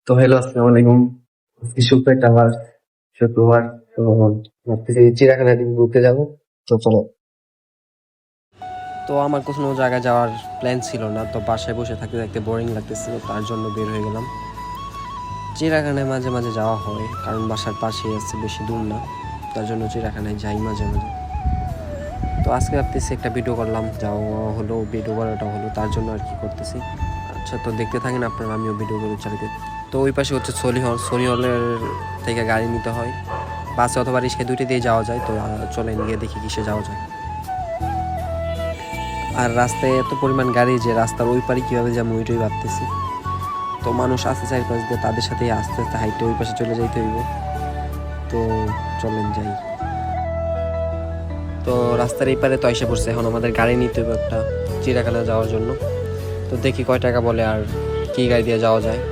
তো হ্যালো, আসসালামু আলাইকুম। আজকে শুক্রবার, আবার শুক্রবার। তো ভাবতেছি চিড়িয়াখানার দিকে ঘুরতে যাবো। তো চলো। তো আমার কোনো জায়গায় যাওয়ার প্ল্যান ছিল না, তো বাসায় বসে থাকতে থাকতে বোরিং লাগতেছিল, তার জন্য বের হয়ে গেলাম। চিড়িয়াখানায় মাঝে মাঝে যাওয়া হয়, কারণ বাসার পাশেই আছে, বেশি দূর না, তার জন্য চিড়িয়াখানায় যাই মাঝে মাঝে। তো আজকে ভাবতেছি একটা ভিডিও করলাম, যাওয়া হলো, ভিডিও করাটা হলো, তার জন্য আর কি করতেছি। আচ্ছা, তো দেখতে থাকেন আপনারা, আমিও ভিডিও করে চালিয়ে। তো ওই পাশে হচ্ছে সলিহলের থেকে গাড়ি নিতে হয়, বাসে অথবা রিক্সায় দুইটা দিয়ে যাওয়া যায়। তো চলেন গিয়ে দেখি কিসে যাওয়া যায়। আর রাস্তায় এত পরিমাণ গাড়ি যে রাস্তার ওই পারে কীভাবে যাবো ওইটাই ভাবতেছি। তো মানুষ আসতে চারপাশ দিয়ে, তাদের সাথে আস্তে আস্তে হাইটে ওই পাশে চলে যাইতে হইব। তো চলেন যাই। তো রাস্তার এই পারে তো এসে পড়ছে, এখন আমাদের গাড়ি নিতে হবে একটা চিড়িয়াখানা যাওয়ার জন্য। তো দেখি কয় টাকা বলে আর কি গাড়ি দিয়ে যাওয়া যায়।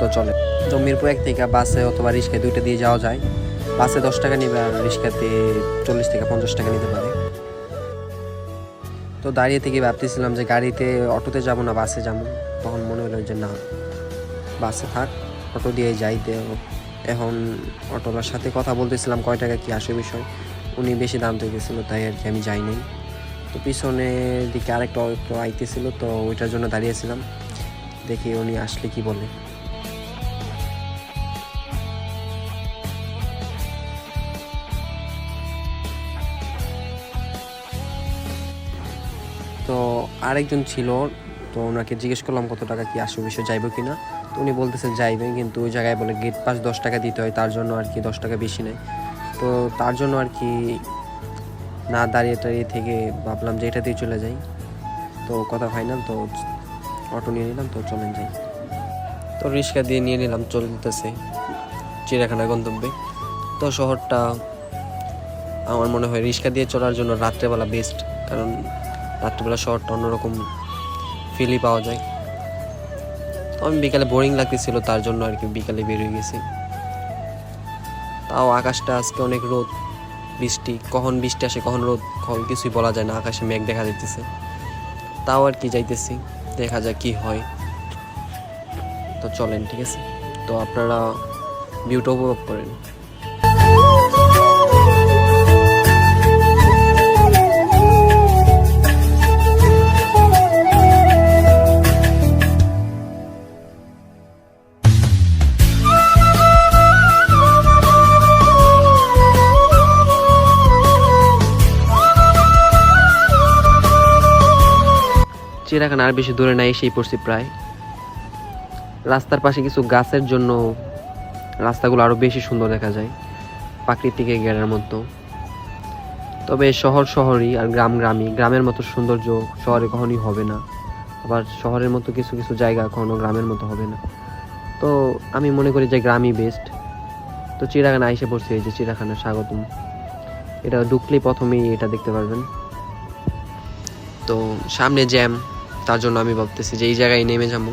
তো চলে। তো মিরপুর 1 থেকে বাসে অথবা রিক্সায় দুইটা দিয়ে যাওয়া যায়। বাসে 10 টাকা নেবে আর রিক্সাতে 40 থেকে 50 টাকা নিতে পারে। তো দাঁড়িয়ে থেকে ভাবতেছিলাম যে গাড়িতে, অটোতে যাব না বাসে যাবো। তখন মনে হলো যে না, বাসে থাক, অটো দিয়ে যাইতে। এখন অটোলার সাথে কথা বলতেছিলাম কয় টাকা কি আসে বিষয়, উনি বেশি দাম তো গেছিলো, তাই আর কি আমি যাই নাই। তো পিছনের দিকে আরেকটা অটো আইতেছিল, তো ওইটার জন্য দাঁড়িয়েছিলাম, দেখি উনি আসলে কি বলে। তো আরেকজন ছিল, তো ওনাকে জিজ্ঞেস করলাম কত টাকা কি আসে বিষয়, যাইবো কিনা। তো উনি বলতেছে যাইবে, কিন্তু ওই জায়গায় বলে গেট পাস 10 টাকা দিতে হয়, তার জন্য আর কি 10 টাকা বেশি নেয়। তো তার জন্য আর কি না দাঁড়িয়ে টাড়িয়ে থেকে ভাবলাম যে এটাতেই চলে যাই। তো কথা ফাইনাল, তো অটো নিয়ে নিলাম, তো চলেন যাই। তো রিক্সা দিয়ে নিয়ে নিলাম, চলতেছে চিড়িয়াখানার গন্তব্যে। তো শহরটা আমার মনে হয় রিক্সা দিয়ে চলার জন্য রাত্রেবেলা বেস্ট, কারণ রাত্রেবেলা শহরটা অন্যরকম ফিলই পাওয়া যায়। তো আমি বিকালে বোরিং লাগতেছিল, তার জন্য আর কি বিকালে বের হয়ে গেছি। তাও আকাশটা আজকে অনেক রোদ, বৃষ্টি, কখন বৃষ্টি আসে কখন রোদ, কখন কিছুই বলা যায় না, আকাশে মেঘ দেখা যাইতেছে। তাও আর কি যাইতেছি, দেখা যাক কি হয়। তো চলেন, ঠিক আছে। তো আপনারা ভিউটা উপভোগ করেন। চিড়িয়াখানা আর বেশি দূরে নাই, এসেই পড়ছি প্রায়। রাস্তার পাশে কিছু গাছের জন্য রাস্তাগুলো আরো বেশি সুন্দর দেখা যায়, প্রাকৃতিক ঘেরার মতো। তবে শহর শহরই আর গ্রাম গ্রামই, গ্রামের মতো সৌন্দর্য শহরে কখনই হবে না, আবার শহরের মতো কিছু কিছু জায়গা কখনো গ্রামের মতো হবে না। তো আমি মনে করি যে গ্রামই বেস্ট। তো চিড়িয়াখানা এসে পড়ছে, এই যে চিড়িয়াখানা স্বাগতম, এটা ঢুকলেই প্রথমেই এটা দেখতে পারবেন। তো সামনে জ্যাম, তার জন্য আমি ভাবতেছি যে এই জায়গায় নেমে যাবো।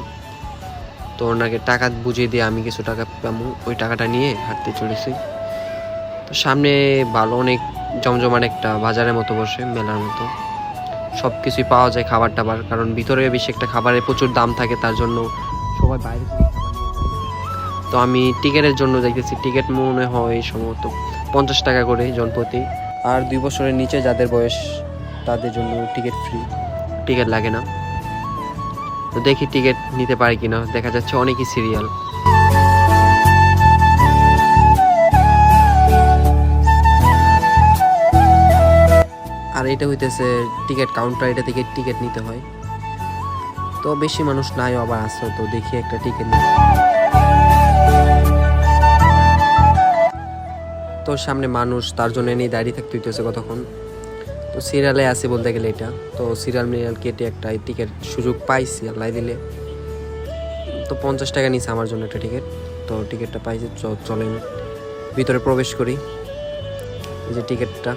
তো ওনাকে টাকা বুঝিয়ে দিয়ে আমি কিছু টাকা পাবো, ওই টাকাটা নিয়ে হাঁটতে চলেছি। তো সামনে ভালো অনেক জমজমাট একটা বাজারের মতো বসে, মেলার মতো, সব কিছুই পাওয়া যায়, খাবার টাবার, কারণ ভিতরে বেশি একটা খাবারের প্রচুর দাম থাকে, তার জন্য সবাই বাইরে থেকে খাবার নিয়ে যায়। তো আমি টিকিটের জন্য যাইতেছি, টিকিট মনে হয় সম্ভবত 50 টাকা করে জনপ্রতি। আর 2 বছরের নিচে যাদের বয়স, তাদের জন্য টিকিট ফ্রি, টিকিট লাগে না। তো দেখি টিকিট নিতে পারি কিনা, দেখা যাচ্ছে অনেকই সিরিয়াল। আর এটা হইতেছে টিকিট কাউন্টার, এটা থেকে টিকিট নিতে হয়। তো বেশি মানুষ নাই, আবার আসছে, তো দেখি একটা টিকিট নিই। তো সামনে মানুষ, তার জন্য নিয়ে দাঁড়িয়ে থাকতে হইতেছে কতক্ষণ। তো সিরিয়ালে আছে বলতে গেলে এটা, তো সিরিয়াল মিরিয়াল কেটে একটা টিকিট সুযোগ পাইছি আল্লাহ দিলে। তো 50 টাকা নিছে আমার জন্য একটা টিকিট। তো টিকিটটা পাইছি, চলেন ভিতরে প্রবেশ করি। এই যে টিকিটটা,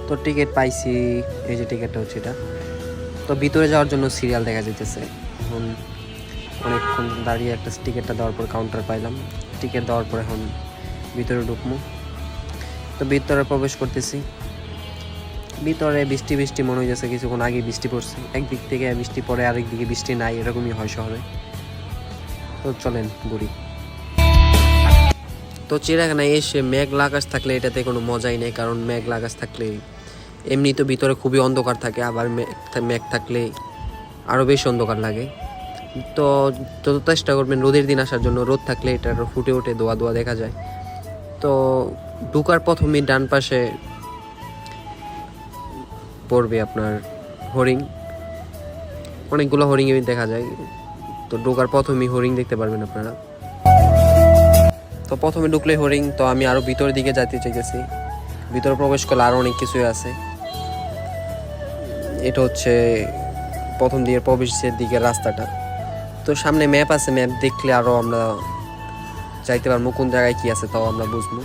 তো টিকিট পাইছি, এই যে টিকিটটা হচ্ছে এটা। তো ভিতরে যাওয়ার জন্য সিরিয়াল দেখা যাইতেছে। এখন অনেকক্ষণ দাঁড়িয়ে একটা টিকিটটা দেওয়ার পর কাউন্টার পাইলাম, টিকিট দেওয়ার পর এখন ভিতরে ঢুকবো। তো ভিতরে প্রবেশ করতেছি। ভিতরে বৃষ্টি বৃষ্টি মনে হইতেছে, কিছুক্ষণ আগে বৃষ্টি পড়ছে, একদিক থেকে বৃষ্টি পড়ে আরেক দিকে বৃষ্টি নাই, এরকমই হয় শহরে। তো চলেন ঘুরি। তো চিড়িয়াখানায় এসে মেঘলা আকাশ থাকলে এটাতে কোনো মজাই নেই, কারণ মেঘলা আকাশ থাকলে এমনি তো ভিতরে খুবই অন্ধকার থাকে, আবার মেঘ থাকলে আরও বেশি অন্ধকার লাগে। তো যত চেষ্টা করবেন রোদের দিন আসার জন্য, রোদ থাকলে এটা আরও ফুটে ওঠে, দোয়া দোয়া দেখা যায়। তো ঢুকার প্রথমেই ডান পাশে পড়বে আপনার হরিণ, অনেকগুলো হরিণ দেখা যায়। তো ঢোকার প্রথমেই হরিণ দেখতে পারবেন আপনারা। তো প্রথমে ঢুকলে হরিণ, তো আমি আরও ভিতরের দিকে যেতে চাইতেছি। ভিতরে প্রবেশ করলে আরও অনেক কিছুই আছে। এটা হচ্ছে প্রথম দিকের প্রবেশের দিকের রাস্তাটা। তো সামনে ম্যাপ আছে, ম্যাপ দেখলে আরও আমরা যাইতে পারবো কোন জায়গায় কি আছে, তাও আমরা বুঝবো।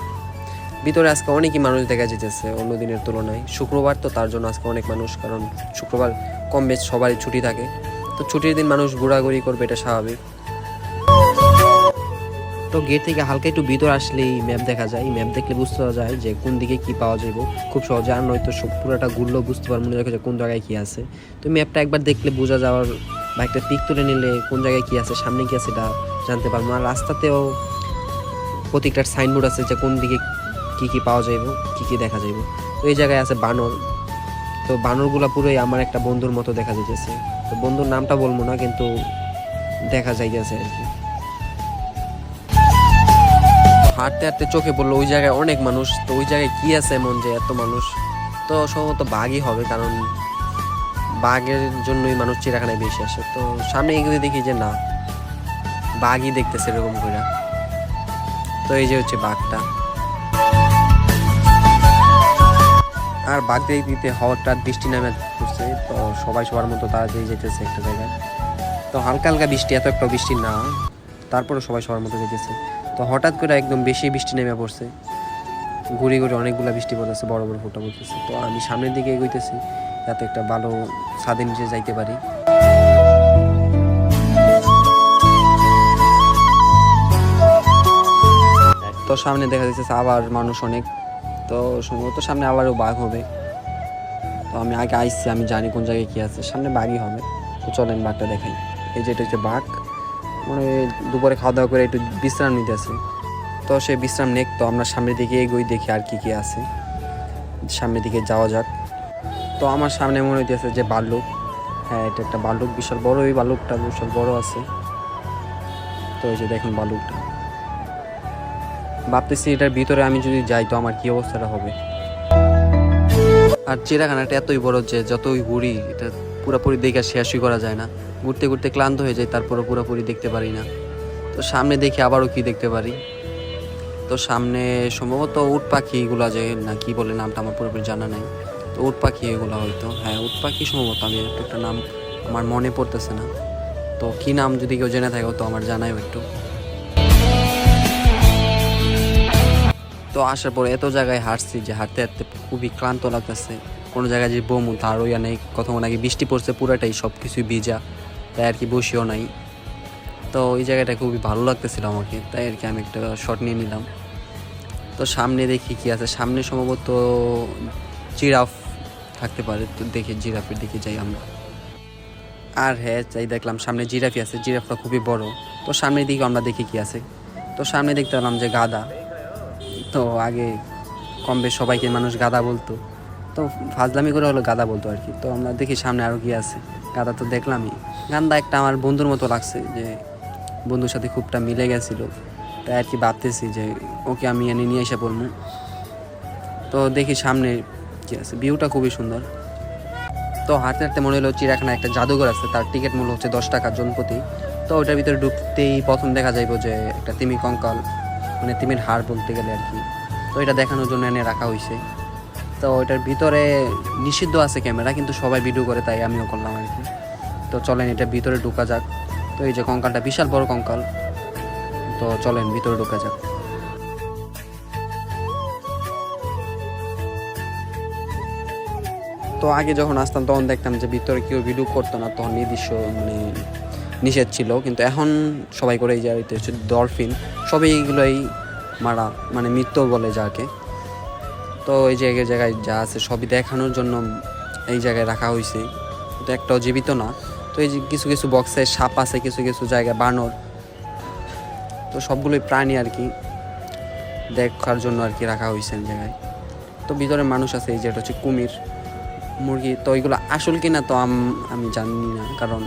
ভিতরে আজকে অনেকই মানুষ দেখা যেতেছে অন্য দিনের তুলনায়। শুক্রবার তো তার জন্য আজকে অনেক মানুষ, কারণ শুক্রবার কম বেশ সবারই ছুটি থাকে। তো ছুটির দিন মানুষ ঘোরাঘুরি করবে, এটা স্বাভাবিক। তো গেট থেকে হালকা একটু ভিতর আসলেই ম্যাপ দেখা যায়, ম্যাপ দেখলে বুঝতে পারা যায় যে কোন দিকে কি পাওয়া যাবে খুব সহজে। আর নয়তো পুরোটা ঘুরলেও বুঝতে পারবো না যে কোন জায়গায় কি আছে। তো ম্যাপটা একবার দেখলে বোঝা যাওয়ার বা একটা পিক তুলে নিলে কোন জায়গায় কি আছে, সামনে কি আছে এটা জানতে পারবো। আর রাস্তাতেও প্রত্যেকটার সাইনবোর্ড আছে যে কোন দিকে কি কি পাওয়া যাইব, কি কি দেখা যাইব। তো এই জায়গায় আছে বানর। তো বানরগুলা পুরোই আমার একটা বন্ধুর মতো দেখা যাইতেছে। তো বন্ধুর নামটা বলবো না, কিন্তু দেখা যাইতেছে আর কি। হাঁটতে হাঁটতে চোখে পড়লো ওই জায়গায় অনেক মানুষ। তো ওই জায়গায় কি আছে এমন যে এত মানুষ? তো সম্ভবত বাঘই হবে, কারণ বাঘের জন্যই মানুষ চিড়িয়াখানায় বেশি আসে। তো সামনে এগিয়ে দেখি যে না, বাঘই দেখতেছে এরকম করে। তো এই যে হচ্ছে বাঘটা। আর বাঘ দেখতে দিতে হঠাৎ বৃষ্টি নামে পড়ছে। তো সবাই সবার মতো তাড়াতাড়ি যেতেছে একটা জায়গায়। তো হালকা হালকা বৃষ্টি, এত একটা বৃষ্টি না, তারপরে সবাই সবার মতো যেতেছে। তো হঠাৎ করে একদম বেশি বৃষ্টি নেমে পড়ছে, ঘুরে ঘুরে অনেকগুলো বৃষ্টি পড়তেছে, বড় বড় ফোঁটা পড়তেছে। তো আমি সামনের দিকে এগোইতেছি যাতে একটা ভালো ছাদের নিচে যাইতে পারি। তো সামনে দেখা যাচ্ছে আবার মানুষ অনেক। তো সম্ভবত সামনে আবারও বাঘ হবে। তো আমি আগে আইসি, আমি জানি কোন জায়গায় কি আছে, সামনে বাঘই হবে। তো চলেন বাঘটা দেখাই। এই যে এটা হচ্ছে বাঘ, মানে দুপুরে খাওয়া দাওয়া করে একটু বিশ্রাম নিতে আছে। তো সে বিশ্রাম নেক। তো আমরা সামনের দিকে এগোই, দেখি আর কি কি আছে, সামনের দিকে যাওয়া যাক। তো আমার সামনে মনে হইতেছে যে ভাল্লুক। হ্যাঁ, এটা একটা ভাল্লুক, বিশাল বড়। এই ভাল্লুকটা বিশাল বড় আছে। তো এই যে দেখুন ভাল্লুকটা। ভাবতেছি এটার ভিতরে আমি যদি যাই তো আমার কি অবস্থাটা হবে। আর চিড়িয়াখানাটা এতই বড় যে যতই ঘুরি এটা পুরোপুরি দেখে শেষই করা যায় না। ঘুরতে ঘুরতে ক্লান্ত হয়ে যায়, তারপরে পুরোপুরি দেখতে পারি না। তো সামনে দেখি আবারও কি দেখতে পারি। তো সামনে সম্ভবত উট পাখিগুলো, যে না কি বলে নামটা আমার পুরোপুরি জানা নাই। তো উট পাখি এগুলো হয়তো, হ্যাঁ উট পাখি সম্ভবত। আমি একটা নাম আমার মনে পড়তেছে না। তো কি নাম যদি কেউ জেনে থাকো তো আমার জানাই একটু। তো আসার পরে এত জায়গায় হাঁটছি যে হাঁটতে হাঁটতে খুবই ক্লান্ত লাগতেছে। কোনো জায়গায় যে বমু তারও ইয়া নেই। কতক্ষণ আগে বৃষ্টি পড়ছে, পুরাটাই সব কিছুই ভিজা, তাই আর কি বসিও নাই। তো ওই জায়গাটা খুবই ভালো লাগতেছিল আমাকে, তাই আর কি আমি একটা শট নিয়ে নিলাম। তো সামনে দেখি কি আছে, সামনে সম্ভবত জিরাফ থাকতে পারে। তো দেখি জিরাফের দিকে যাই আমরা। আর হ্যাঁ, যাই দেখলাম সামনে জিরাফই আছে, জিরাফটা খুবই বড়। তো সামনের দিকে আমরা দেখি কি আছে। তো সামনে দেখতে পেলাম যে গাধা। তো আগে কম বেশ সবাইকে মানুষ গাধা বলতো, তো ফাজলামি করে হলো গাধা বলতো আর কি। তো আমরা দেখি সামনে আরও কি আছে। গাধা তো দেখলামই। গান্ধা একটা আমার বন্ধুর মতো লাগছে, যে বন্ধুর সাথে খুবটা মিলে গেছিলো, তাই আর কি ভাবতেছি যে ওকে আমি এনে নিয়ে এসে পড়বো। তো দেখি সামনে কি আছে, ভিউটা খুবই সুন্দর। তো হাঁটতে হাঁটতে মনে হলো চিড়িয়াখানায় একটা জাদুঘর আছে, তার টিকিট মূল্য হচ্ছে 10 টাকা জনপ্রতি। তো ওটার ভিতরে ঢুকতেই প্রথম দেখা যাইব যে একটা তিমি কঙ্কাল, মানে তিমির হাড় বলতে গেলে আর কি। তো এটা দেখানোর জন্য এনে রাখা হয়েছে। তো ওইটার ভিতরে নিষিদ্ধ আছে ক্যামেরা, কিন্তু সবাই ভিডিও করে, তাই আমিও করলাম আর কি। তো চলেন এটা ভিতরে ঢোকা যাক। তো এই যে কঙ্কালটা বিশাল বড় কঙ্কাল। তো চলেন ভিতরে ঢোকা যাক। তো আগে যখন আসতাম তখন দেখতাম যে ভিতরে কেউ ভিডিও করতো না, তখন নির্দিষ্ট মানে নিষেধ ছিল। কিন্তু এখন সবাই করে, এই যে এটা হচ্ছে ডলফিন, সবই এইগুলোই মারা, মানে মৃত্যু বলে যাকে। তো তো এই জায়গায় জায়গায় যা আছে সবই দেখানোর জন্য এই জায়গায় রাখা হয়েছে, তো একটাও জীবিত না। তো এই যে কিছু কিছু বক্সে সাপ আছে, কিছু কিছু জায়গায় বানর, তো সবগুলোই প্রাণী আর কি দেখার জন্য আর কি রাখা হয়েছে এই জায়গায়। তো ভিতরে মানুষ আছে, এই যেটা হচ্ছে কুমির, মুরগি। তো এইগুলো আসল কিনা তো আমি জানি না, কারণ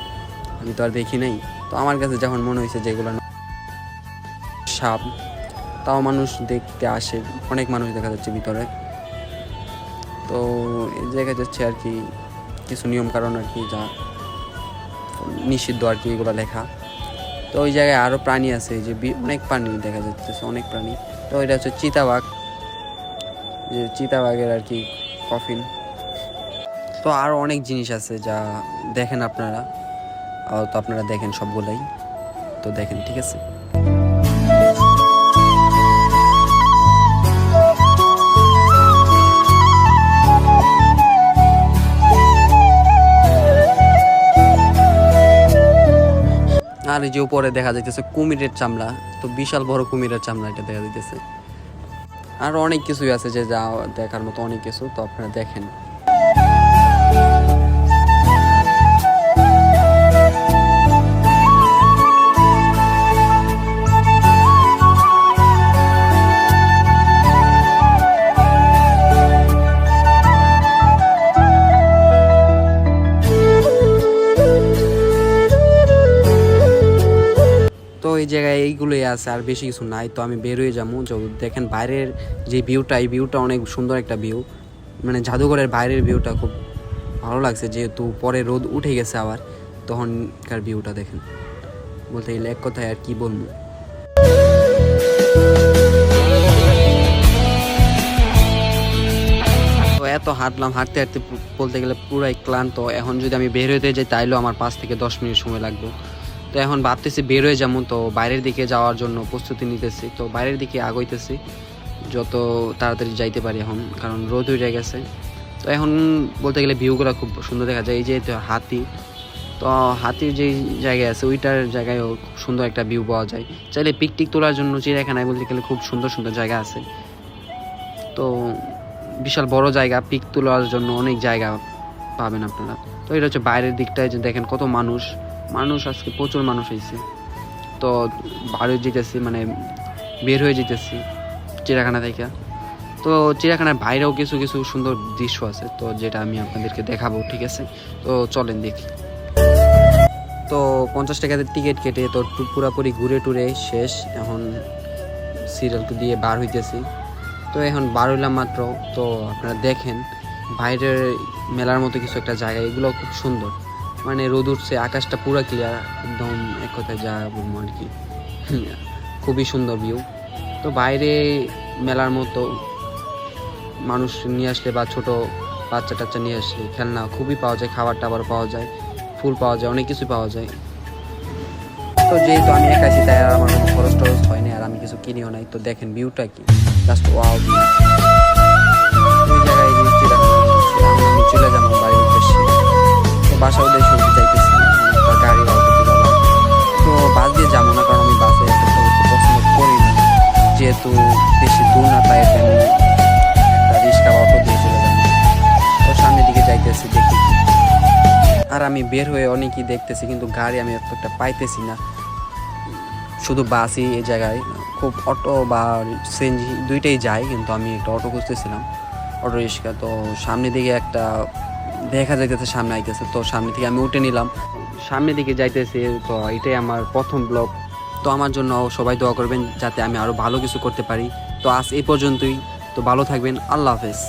আমি তো আর দেখি নাই। তো আমার কাছে যখন মনে হয়েছে যে এগুলো সাপ, তাও মানুষ দেখতে আসে, অনেক মানুষ দেখা যাচ্ছে ভিতরে। তো এই জায়গায় যাচ্ছে আর কি কিছু নিয়ম কারণ আর কি যা নিষিদ্ধ আর কি এগুলো লেখা। তো ওই জায়গায় আরও প্রাণী আছে, যে অনেক প্রাণী দেখা যাচ্ছে, অনেক প্রাণী। তো এটা হচ্ছে চিতাবাঘ, যে চিতাবাঘের আর কি কফিন। তো আরও অনেক জিনিস আছে যা দেখেন আপনারা, তো আপনারা দেখেন সবগুলোই, তো দেখেন, ঠিক আছে। আর এই যে উপরে দেখা যাইতেছে কুমিরের চামড়া, তো বিশাল বড় কুমিরের চামড়া এটা দেখা যাইতেছে। আরো অনেক কিছুই আছে যে যা দেখার মতো অনেক কিছু, তো আপনারা দেখেন। তো এই জায়গায় এইগুলোই আছে, আর বেশি কিছু নাই। তো আমি বের হয়ে যাবো। দেখেন বাইরের যে ভিউটা, এই ভিউটা অনেক সুন্দর একটা ভিউ, মানে জাদুঘরের বাইরের ভিউটা খুব ভালো লাগছে, যেহেতু পরে রোদ উঠে গেছে আবার, তখনকার ভিউটা দেখেন। বলতে গেলে এক কথায় আর কি বলবো। তো এত হাঁটলাম, হাঁটতে হাঁটতে বলতে গেলে পুরাই ক্লান্ত। এখন যদি আমি বের হইতে যাই তাইলেও আমার 5 থেকে 10 মিনিট সময় লাগবে। তো এখন ভাবতেছি বের হয়ে যাবো, তো বাইরের দিকে যাওয়ার জন্য প্রস্তুতি নিতেছি। তো বাইরের দিকে আগাইতেছি যত তাড়াতাড়ি যাইতে পারি এখন, কারণ রোদ উঠে গেছে। তো এখন বলতে গেলে ভিউগুলো খুব সুন্দর দেখা যায়। এই যে হাতি, তো হাতির যে জায়গায় আছে ওইটার জায়গায়ও খুব সুন্দর একটা ভিউ পাওয়া যায়। চাইলে পিকটিক তোলার জন্য চিড়িয়াখানায় বলতে গেলে খুব সুন্দর সুন্দর জায়গা আছে। তো বিশাল বড় জায়গা, পিক তোলার জন্য অনেক জায়গা পাবেন আপনারা। তো এটা হচ্ছে বাইরের দিকটায়, যে দেখেন কত মানুষ, আজকে প্রচুর মানুষ হয়েছে। তো বাইরে যেতেছি, মানে বের হয়ে যেতেছি চিড়িয়াখানা থেকে। তো চিড়িয়াখানার বাইরেও কিছু কিছু সুন্দর দৃশ্য আছে, তো যেটা আমি আপনাদেরকে দেখাবো, ঠিক আছে। তো চলেন দেখি। তো 50 টাকাতে টিকিট কেটে তো পুরাপুরি ঘুরে টুরে শেষ। এখন সিরিয়াল দিয়ে বার হইতেছি। তো এখন বার হইলাম মাত্র। তো আপনারা দেখেন বাইরের মেলার মতো কিছু একটা জায়গা, এগুলো খুব সুন্দর, মানে রোদ উঠছে, আকাশটা পুরো ক্লিয়ার, একদম এক কথায় যা বলবো আর কি, খুবই সুন্দর ভিউ। তো বাইরে মেলার মতো মানুষ নিয়ে আসলে বা ছোট বাচ্চা টাচ্চা নিয়ে আসলে খেলনা খুবই পাওয়া যায়, খাবার টাবার পাওয়া যায়, ফুল পাওয়া যায়, অনেক কিছু পাওয়া যায়। তো যেহেতু আমি একা আছি তাই আর আমার কোনো খরচ টরচ হয়নি, আর আমি কিছু কিনিও নাই। তো দেখেন ভিউটা কি, জাস্ট ওয়াও ভিউ। ওই জায়গায় আমি চলে যাবো বাড়ির উদ্দেশ্যে। তো বাসা উদ্দেশ্যে চাইতেছি একটা গাড়ি বা অটোতে যাবো। তো বাস দিয়ে যাবো না, কারণ আমি বাসে পছন্দ করি না, যেহেতু বেশি দূর না, তাই আমি একটা রিক্সা বা অটো দিয়ে চলে যাবো। তো সামনের দিকে যাইতেছি, দেখি। আর আমি বের হয়ে অনেকই দেখতেছি, কিন্তু গাড়ি আমি একটা পাইতেছি না, শুধু বাসই এই জায়গায়। খুব অটো বা সিএনজি দুইটাই যায়, কিন্তু আমি একটা অটো খুঁজতেছিলাম, অটো রিক্সা। তো সামনের দিকে একটা দেখা যাইতেছে, সামনে আইতেছে, তো সামনে থেকে আমি উঠে নিলাম, সামনের দিকে যাইতেছি। তো এটাই আমার প্রথম ব্লগ। তো আমার জন্য সবাই দোয়া করবেন যাতে আমি আরও ভালো কিছু করতে পারি। তো আজ এই পর্যন্তই। তো ভালো থাকবেন, আল্লাহ হাফেজ।